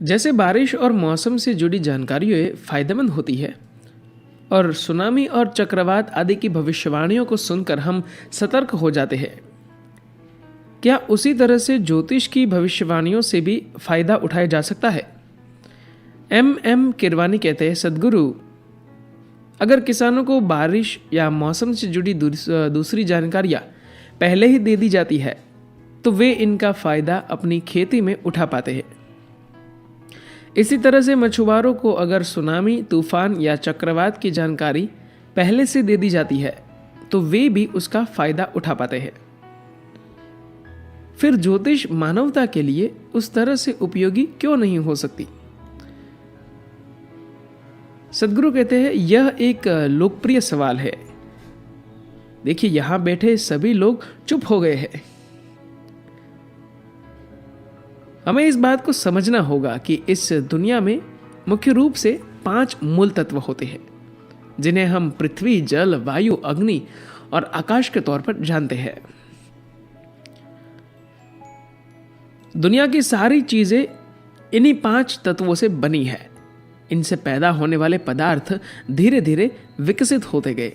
जैसे बारिश और मौसम से जुड़ी जानकारी फायदेमंद होती है और सुनामी और चक्रवात आदि की भविष्यवाणियों को सुनकर हम सतर्क हो जाते हैं, क्या उसी तरह से ज्योतिष की भविष्यवाणियों से भी फायदा उठाया जा सकता है? एम किरवानी कहते हैं, सदगुरु, अगर किसानों को बारिश या मौसम से जुड़ी दूसरी जानकारियां पहले ही दे दी जाती है तो वे इनका फायदा अपनी खेती में उठा पाते हैं। इसी तरह से मछुआरों को अगर सुनामी, तूफान या चक्रवात की जानकारी पहले से दे दी जाती है तो वे भी उसका फायदा उठा पाते हैं। फिर ज्योतिष मानवता के लिए उस तरह से उपयोगी क्यों नहीं हो सकती? सदगुरु कहते हैं, यह एक लोकप्रिय सवाल है। देखिए, यहां बैठे सभी लोग चुप हो गए हैं। हमें इस बात को समझना होगा कि इस दुनिया में मुख्य रूप से 5 मूल तत्व होते हैं जिन्हें हम पृथ्वी, जल, वायु, अग्नि और आकाश के तौर पर जानते हैं। दुनिया की सारी चीजें इन्हीं 5 तत्वों से बनी है। इनसे पैदा होने वाले पदार्थ धीरे धीरे विकसित होते गए।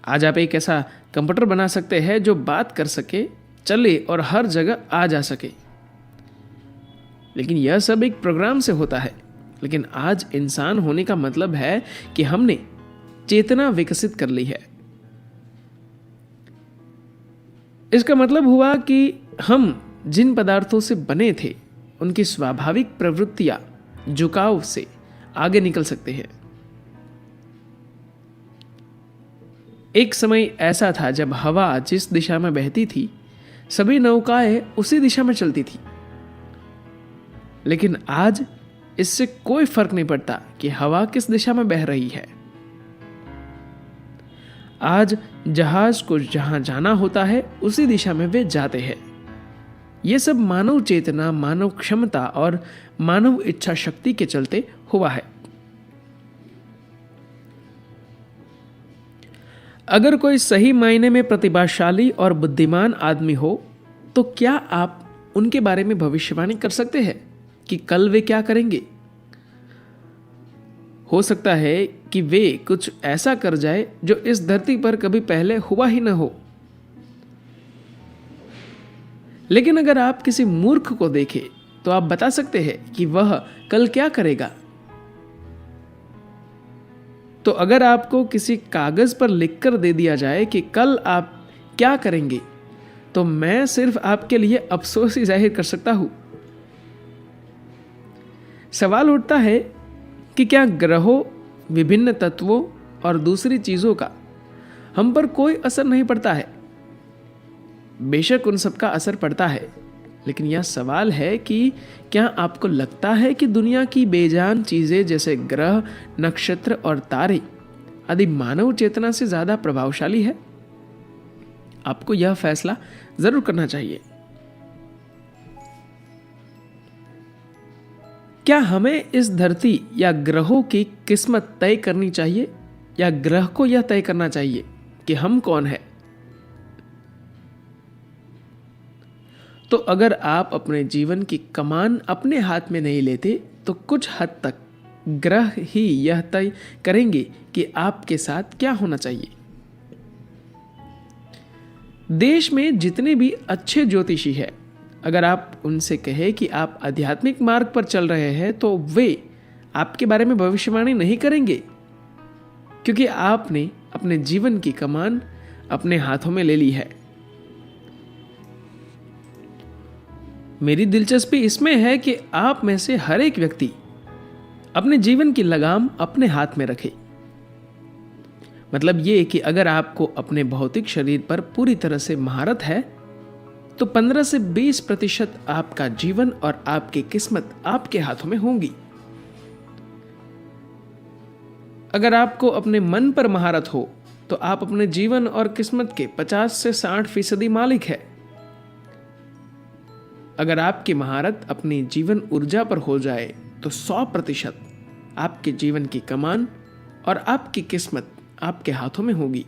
आज आप एक ऐसा कंप्यूटर बना सकते हैं जो बात कर सके, चले और हर जगह आ जा सके, लेकिन यह सब एक प्रोग्राम से होता है। लेकिन आज इंसान होने का मतलब है कि हमने चेतना विकसित कर ली है। इसका मतलब हुआ कि हम जिन पदार्थों से बने थे उनकी स्वाभाविक प्रवृत्तियां झुकाव से आगे निकल सकते हैं। एक समय ऐसा था जब हवा जिस दिशा में बहती थी सभी नौकाएं उसी दिशा में चलती थी, लेकिन आज इससे कोई फर्क नहीं पड़ता कि हवा किस दिशा में बह रही है। आज जहाज को जहां जाना होता है उसी दिशा में वे जाते हैं। यह सब मानव चेतना, मानव क्षमता और मानव इच्छा शक्ति के चलते हुआ है। अगर कोई सही मायने में प्रतिभाशाली और बुद्धिमान आदमी हो तो क्या आप उनके बारे में भविष्यवाणी कर सकते हैं कि कल वे क्या करेंगे? हो सकता है कि वे कुछ ऐसा कर जाए जो इस धरती पर कभी पहले हुआ ही न हो। लेकिन अगर आप किसी मूर्ख को देखें तो आप बता सकते हैं कि वह कल क्या करेगा। तो अगर आपको किसी कागज पर लिखकर दे दिया जाए कि कल आप क्या करेंगे, तो मैं सिर्फ आपके लिए अफसोस ही जाहिर कर सकता हूं। सवाल उठता है कि क्या ग्रहों, विभिन्न तत्वों और दूसरी चीजों का हम पर कोई असर नहीं पड़ता है? बेशक उन सबका असर पड़ता है, लेकिन यह सवाल है कि क्या आपको लगता है कि दुनिया की बेजान चीजें जैसे ग्रह, नक्षत्र और तारे आदि मानव चेतना से ज्यादा प्रभावशाली है? आपको यह फैसला जरूर करना चाहिए। क्या हमें इस धरती या ग्रहों की किस्मत तय करनी चाहिए या ग्रह को यह तय करना चाहिए कि हम कौन हैं? तो अगर आप अपने जीवन की कमान अपने हाथ में नहीं लेते तो कुछ हद तक ग्रह ही यह तय करेंगे कि आपके साथ क्या होना चाहिए। देश में जितने भी अच्छे ज्योतिषी हैं, अगर आप उनसे कहें कि आप आध्यात्मिक मार्ग पर चल रहे हैं तो वे आपके बारे में भविष्यवाणी नहीं करेंगे, क्योंकि आपने अपने जीवन की कमान अपने हाथों में ले ली है। मेरी दिलचस्पी इसमें है कि आप में से हर एक व्यक्ति अपने जीवन की लगाम अपने हाथ में रखे। मतलब ये कि अगर आपको अपने भौतिक शरीर पर पूरी तरह से महारत है तो 15 से 20% आपका जीवन और आपकी किस्मत आपके हाथों में होंगी। अगर आपको अपने मन पर महारत हो तो आप अपने जीवन और किस्मत के 50 से 60% मालिक है। अगर आपकी महारत अपनी जीवन ऊर्जा पर हो जाए तो 100% आपके जीवन की कमान और आपकी किस्मत आपके हाथों में होगी।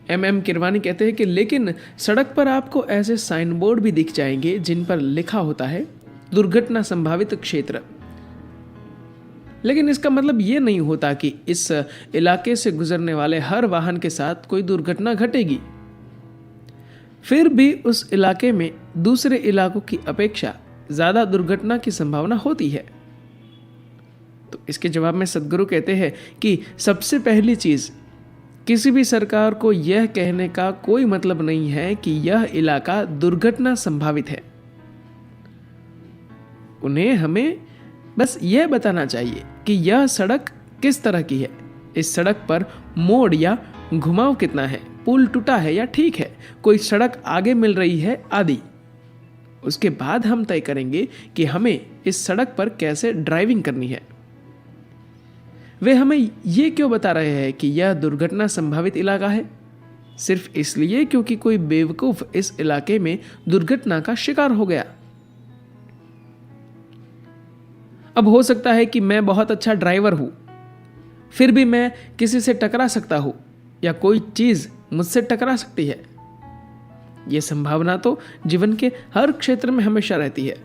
MM किरवानी कहते हैं कि लेकिन सड़क पर आपको ऐसे साइन बोर्ड भी दिख जाएंगे जिन पर लिखा होता है दुर्घटना संभावित क्षेत्र। लेकिन इसका मतलब ये नहीं होता कि इस इलाके से गुजरने वाले हर वाहन के साथ कोई दुर्घटना घटेगी। फिर भी उस इलाके में दूसरे इलाकों की अपेक्षा ज्यादा दुर्घटना की संभावना होती है। तो इसके जवाब में सद्गुरु कहते हैं कि सबसे पहली चीज, किसी भी सरकार को यह कहने का कोई मतलब नहीं है कि यह इलाका दुर्घटना संभावित है। उन्हें हमें बस यह बताना चाहिए कि यह सड़क किस तरह की है, इस सड़क पर मोड़ या घुमाव कितना है, पुल टूटा है या ठीक है, कोई सड़क आगे मिल रही है आदि। उसके बाद हम तय करेंगे कि हमें इस सड़क पर कैसे ड्राइविंग करनी है। वे हमें ये क्यों बता रहे हैं कि यह दुर्घटना संभावित इलाका है? सिर्फ इसलिए क्योंकि कोई बेवकूफ इस इलाके में दुर्घटना का शिकार हो गया। अब हो सकता है कि मैं बहुत अच्छा ड्राइवर हूं, फिर भी मैं किसी से टकरा सकता हूं या कोई चीज मुझसे टकरा सकती है। यह संभावना तो जीवन के हर क्षेत्र में हमेशा रहती है।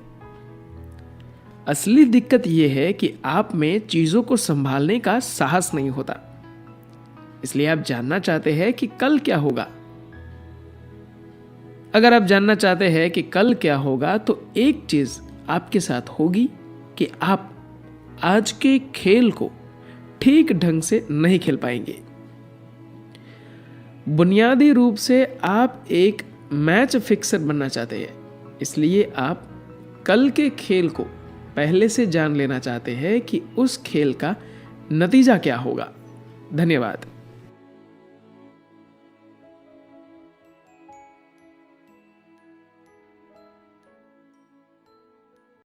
असली दिक्कत यह है कि आप में चीजों को संभालने का साहस नहीं होता। इसलिए आप जानना चाहते हैं कि कल क्या होगा। अगर आप जानना चाहते हैं कि कल क्या होगा तो एक चीज आपके साथ होगी कि आप आज के खेल को ठीक ढंग से नहीं खेल पाएंगे। बुनियादी रूप से आप एक मैच फिक्सर बनना चाहते हैं, इसलिए आप कल के खेल को पहले से जान लेना चाहते हैं कि उस खेल का नतीजा क्या होगा। धन्यवाद।